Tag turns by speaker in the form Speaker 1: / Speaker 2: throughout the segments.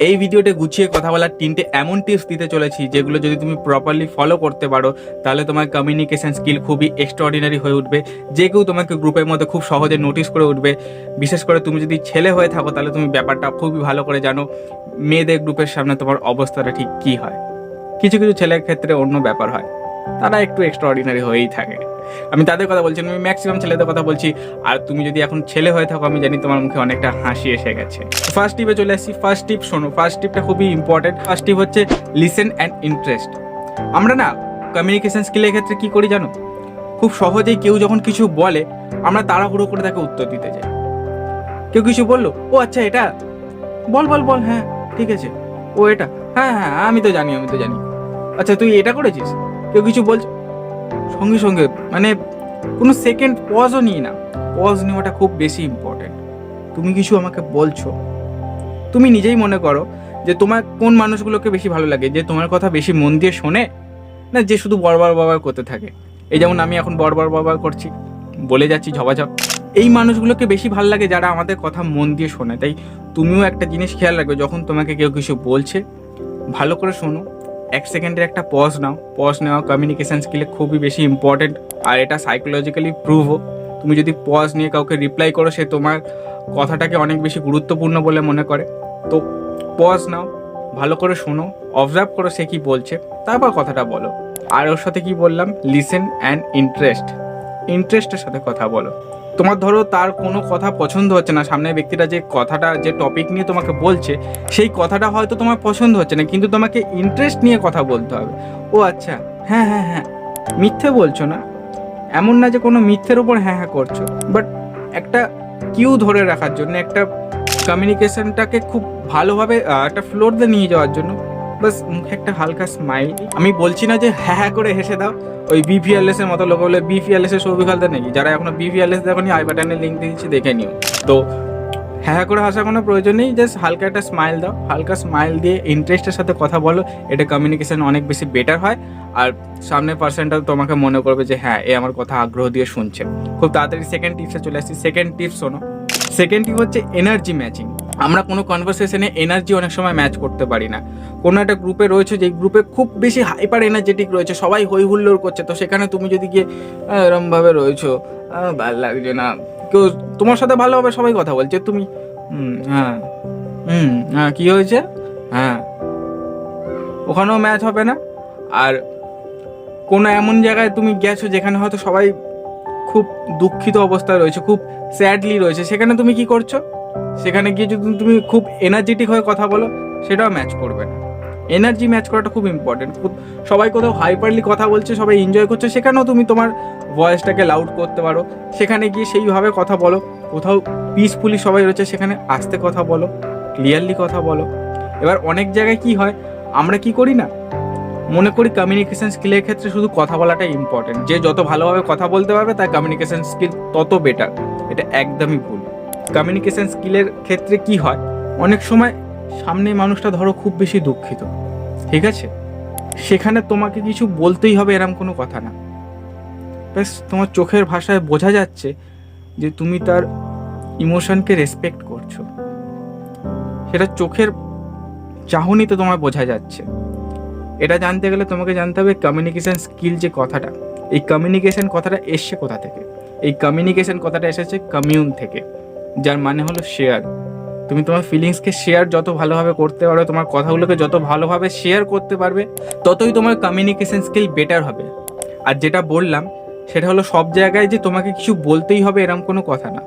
Speaker 1: এই ভিডিওতে গুছিয়ে কথা বলার 3টে এমন টিপস দিতে চলেছি যেগুলো যদি তুমি প্রপারলি ফলো করতে পারো তাহলে তোমার কমিউনিকেশন স্কিল খুবই এক্সট্রাঅর্ডিনারি হয়ে উঠবে। যে কেউ তোমাকে গ্রুপের মধ্যে খুব সহজে নোটিস করে উঠবে। বিশেষ করে তুমি যদি ছেলে হয়ে থাকো তাহলে তুমি ব্যাপারটা খুবই ভালো করে জানো মেয়েদের গ্রুপের সামনে তোমার অবস্থাটা ঠিক কী হয়। কিছু কিছু ছেলের ক্ষেত্রে অন্য ব্যাপার হয়, তারা একটু এক্সট্রাঅর্ডিনারি হয়েই থাকে। আমি তাদের কথা বলছি, আমি ম্যাক্সিমাম ছেলেদের কথা বলছি। আর তুমি যদি এখন ছেলে হয়ে থাকো আমি জানি তোমার মুখে অনেকটা হাসি এসে গেছে। ফার্স্ট টিপে চলে আসছি। ফার্স্ট টিপ শোনো, ফার্স্ট টিপটা খুবই ইম্পর্টেন্ট। ফার্স্ট টিপ হচ্ছে লিসেন অ্যান্ড ইন্টারেস্ট। আমরা না কমিউনিকেশন স্কিলের ক্ষেত্রে কি করি জানো, খুব সহজেই কেউ যখন কিছু বলে আমরা তাড়াহুড়ো করে তাকে উত্তর দিতে যাই। কেউ কিছু বললো, ও আচ্ছা এটা, বল বল বল, হ্যাঁ ঠিক আছে, ও এটা, হ্যাঁ হ্যাঁ আমি তো জানি আচ্ছা তুই এটা করেছিস। কেউ কিছু বলছে, সঙ্গে সঙ্গে মানে কোনো সেকেন্ড পজও নিই না। পজ নেওয়াটা খুব বেশি ইম্পর্টেন্ট। তুমি কিছু আমাকে বলছো, তুমি নিজেই মনে করো যে তোমার কোন মানুষগুলোকে বেশি ভালো লাগে, যে তোমার কথা বেশি মন দিয়ে শোনে না যে শুধু বড়বার করতে থাকে। এই যেমন আমি এখন বড়বার করছি, বলে যাচ্ছি ঝপাঝপ। এই মানুষগুলোকে বেশি ভালো লাগে যারা আমাদের কথা মন দিয়ে শোনে। তাই তুমিও একটা জিনিস খেয়াল রাখবে, যখন তোমাকে কেউ কিছু বলছে ভালো করে শোনো, 1 সেকেন্ডের একটা পজ নাও। পজ নেওয়া কমিউনিকেশন স্কিলে খুবই বেশি ইম্পর্টেন্ট, আর এটা সাইকোলজিক্যালি প্রুভও। তুমি যদি পজ নিয়ে কাউকে রিপ্লাই করো সে তোমার কথাটাকে অনেক বেশি গুরুত্বপূর্ণ বলে মনে করে। তো পজ নাও, ভালো করে শোনো, অবজার্ভ করো সে কি বলছে, তারপর কথাটা বলো। আর ওর সাথে কি বললাম, লিসেন অ্যান্ড ইন্টারেস্টের সাথে কথা বলো। তোমার ধরো তার কোনো কথা পছন্দ হচ্ছে না, সামনের ব্যক্তিটা যে কথাটা যে টপিক নিয়ে তোমাকে বলছে সেই কথাটা হয়তো তোমার পছন্দ হচ্ছে না, কিন্তু তোমাকে ইন্টারেস্ট নিয়ে কথা বলতে হবে। ও আচ্ছা, হ্যাঁ হ্যাঁ হ্যাঁ, মিথ্যে বলছো না, এমন না যে কোনো মিথ্যের উপর হ্যাঁ হ্যাঁ করছো, বাট একটা কিউ ধরে রাখার জন্য, একটা কমিউনিকেশনটাকে খুব ভালোভাবে একটা ফ্লোরতে নিয়ে যাওয়ার জন্য বাস মুখে একটা হালকা স্মাইল। আমি বলছি না যে হ্যাঁ হ্যাঁ করে হেসে দাও, ওই বিপিএলএস এর মতো লোক বলে বিপিএলএস এর ছবি ফেলতে নাকি, যারা এখনো বিপিএলএস দেখোনি আই বাটনের লিঙ্ক দিয়েছি দেখে নিও। তো হ্যাঁ করে হাসার কোনো প্রয়োজন নেই, জাস্ট হালকা একটা স্মাইল দাও, হালকা স্মাইল দিয়ে ইন্টারেস্টের সাথে কথা বলো। এটা কমিউনিকেশন অনেক বেশি বেটার হয়, আর সামনের পার্সনটা তোমাকে মনে করবে যে হ্যাঁ এ আমার কথা আগ্রহ দিয়ে শুনছে। খুব তাড়াতাড়ি সেকেন্ড টিপসে চলে আসছি। সেকেন্ড টিপস শোনো, সেকেন্ড টিপ হচ্ছে এনার্জি ম্যাচিং। আমরা কোনো কনভারসেশনে এনার্জি অনেক সময় ম্যাচ করতে পারি না। কোনো একটা গ্রুপে রয়েছে, যে গ্রুপে খুব বেশি হাইপার এনার্জেটিক রয়েছে, সবাই হই হুল্লোড় করছে, তো সেখানে তুমি যদি গিয়ে এরমভাবে রয়েছো, ভালো লাগছে না, কেউ তোমার সাথে ভালোভাবে সবাই কথা বলছে, তুমি হ্যাঁ হ্যাঁ কী হয়েছে, হ্যাঁ, ওখানেও ম্যাচ হবে না। আর কোনো এমন জায়গায় তুমি গেছো যেখানে হয়তো সবাই খুব দুঃখিত অবস্থায় রয়েছে, খুব স্যাডলি রয়েছে, সেখানে তুমি কি করছো, সেখানে গিয়ে যদি তুমি খুব এনার্জেটিক হয়ে কথা বলো সেটাও ম্যাচ করবে না। এনার্জি ম্যাচ করাটা খুব ইম্পর্টেন্ট। খুব সবাই কোথাও হাইপারলি কথা বলছে, সবাই এনজয় করছে, সেখানেও তুমি তোমার ভয়েসটাকে লাউড করতে পারো, সেখানে গিয়ে সেইভাবে কথা বলো। কোথাও পিসফুলি সবাই রয়েছে সেখানে আস্তে কথা বলো, ক্লিয়ারলি কথা বলো। এবার অনেক জায়গায় কি হয়, আমরা কি করি না, মনে করি কমিউনিকেশন স্কিলের ক্ষেত্রে শুধু কথা বলাটাই ইম্পর্টেন্ট, যে যত ভালোভাবে কথা বলতে পারবে তার কমিউনিকেশন স্কিল তত বেটার। এটা একদমই ভুল। কমিউনিকেশন স্কিলের ক্ষেত্রে কি হয়, অনেক সময় সামনে মানুষটা ধরো খুব বেশি দুঃখিত, ঠিক আছে, সেখানে তোমাকে কিছু বলতেই হবে এরম কোনো কথা না। ব্যাস তোমার চোখের ভাষায় বোঝা যাচ্ছে যে তুমি তার ইমোশনকে রেসপেক্ট করছো, সেটা চোখের চাহনিতে তোমার বোঝা যাচ্ছে। এটা জানতে গেলে তোমাকে জানতে হবে কমিউনিকেশন স্কিল যে কথাটা, এই কমিউনিকেশন কথাটা এসছে কোথা থেকে। এই কমিউনিকেশন কথাটা এসেছে কমিউন থেকে, যার মানে হলো শেয়ার। তুমি তোমার ফিলিংসকে শেয়ার যত ভালোভাবে করতে পারবে, তোমার কথাগুলোকে যত ভালোভাবে শেয়ার করতে পারবে, ততই তোমার কমিউনিকেশন স্কিল বেটার হবে। আর যেটা বললাম সেটা হলো সব জায়গায় যে তোমাকে কিছু বলতেই হবে এরম কোনো কথা না।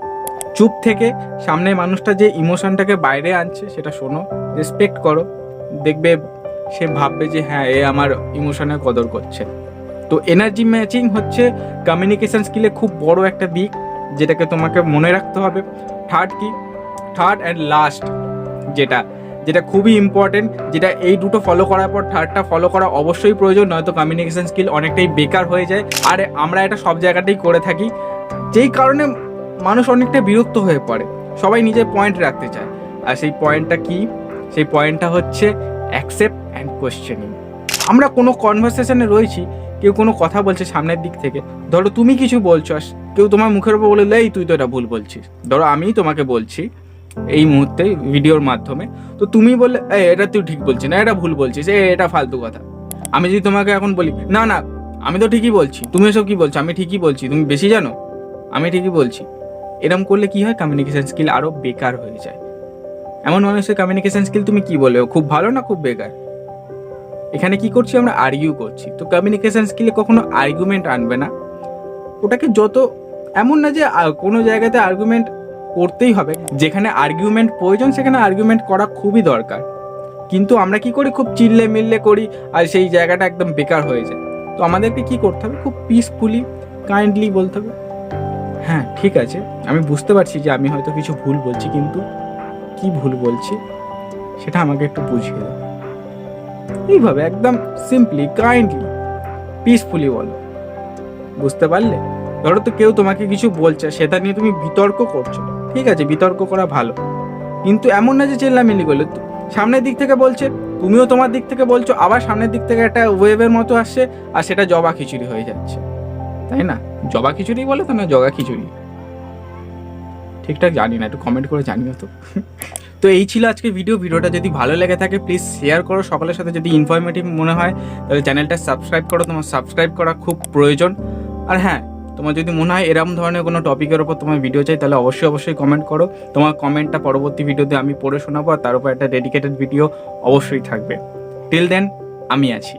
Speaker 1: চুপ থেকে সামনের মানুষটা যে ইমোশনটাকে বাইরে আনছে সেটা শোনো, রেসপেক্ট করো, দেখবে সে ভাববে যে হ্যাঁ এ আমার ইমোশনের কদর করছে। তো এনার্জি ম্যাচিং হচ্ছে কমিউনিকেশন স্কিলে খুব বড় একটা দিক, যেটাকে তোমাকে মনে রাখতে হবে। থার্ড অ্যান্ড লাস্ট যেটা খুবই ইম্পর্টেন্ট, যেটা এই দুটো ফলো করার পর থার্ডটা ফলো করা অবশ্যই প্রয়োজন, নয়তো কমিউনিকেশন স্কিল অনেকটাই বেকার হয়ে যায়। আর আমরা এটা সব জায়গাতেই করে থাকি, যেই কারণে মানুষ অনেকটা বিরক্ত হয়ে পড়ে, সবাই নিজের পয়েন্ট রাখতে চায়। আর সেই পয়েন্টটা কি, সেই পয়েন্টটা হচ্ছে অ্যাকসেপ্ট অ্যান্ড কোয়েশ্চেনিং। আমরা কোনো কনভারসেশনে রয়েছি, কেউ কোনো কথা বলছে সামনের দিক থেকে, ধরো তুমি কিছু বলছো আর কেউ তোমার মুখের উপর বলে এই তুই তো এটা ভুল বলছিস। ধরো আমিই তোমাকে বলছি এই মুহূর্তে ভিডিওর মাধ্যমে। তো তুমি বললে এটা তুই ঠিক বলছিস না, এটা ভুল বলছিস, এটা ফালতু কথা। আমি যদি তোমাকে এখন বলি না না আমি তো ঠিকই বলছি, তুমি এসব কি বলছো, আমি ঠিকই বলছি, তুমি বেশি জানো, আমি ঠিকই বলছি, এরম করলে কি হয়, কমিউনিকেশন স্কিল আরও বেকার হয়ে যায়। এমন মানুষের কমিউনিকেশন স্কিল তুমি কি বলে, খুব ভালো না খুব বেকার? এখানে কি করছি আমরা, আর্গিউ করছি। তো কমিউনিকেশন স্কিলে কখনো আর্গুমেন্ট আনবে না, ওটাকে যত, এমন না যে কোনো জায়গাতে আর্গুমেন্ট করতেই হবে, যেখানে আর্গুমেন্ট প্রয়োজন সেখানে আর্গুমেন্ট করা খুবই দরকার, কিন্তু আমরা কি করি, খুব চিল্লে মিল্লে করি আর সেই জায়গাটা একদম বেকার হয়ে যায়। তো আমাদেরকে কি করতে হবে, খুব পিসফুলি কাইন্ডলি বলতে হবে, হ্যাঁ ঠিক আছে আমি বুঝতে পারছি যে আমি হয়তো কিছু ভুল বলছি, কিন্তু কি ভুল বলছি সেটা আমাকে একটু বুঝিয়ে দাও। এইভাবে একদম সিম্পলি কাইন্ডলি পিসফুলি বলো, বুঝতে পারলে? ধরো তো কেউ তোমাকে কিছু বলছে, সেটা নিয়ে তুমি বিতর্ক করছো, ঠিক আছে বিতর্ক করা ভালো, কিন্তু এমন না যে চেল্লামিল্লি করলে, সামনের দিক থেকে বলছে, তুমিও তোমার দিক থেকে বলছো, আবার সামনের দিক থেকে একটা ওয়েভের মতো আসছে, আর সেটা জবা খিচুড়ি হয়ে যাচ্ছে, তাই না? জবা খিচুড়ি বলে তো, না জগা খিচুড়ি, ঠিকঠাক জানি না, একটু কমেন্ট করে জানিও তো। তো এই ছিল আজকে ভিডিওটা যদি ভালো লেগে থাকে প্লিজ শেয়ার করো সকলের সাথে, যদি ইনফরমেটিভ মনে হয় তাহলে চ্যানেলটা সাবস্ক্রাইব করো, তোমার সাবস্ক্রাইব করা খুব প্রয়োজন। আর হ্যাঁ, তোমার যদি মনে হয় এরকম ধরনের কোনো টপিকের ওপর তোমার ভিডিও চাই তাহলে অবশ্যই কমেন্ট করো, তোমার কমেন্টটা পরবর্তী ভিডিওতে আমি পড়ে শোনাবো, আর তার উপর একটা ডেডিকেটেড ভিডিও অবশ্যই থাকবে। টিল দেন আমি আছি।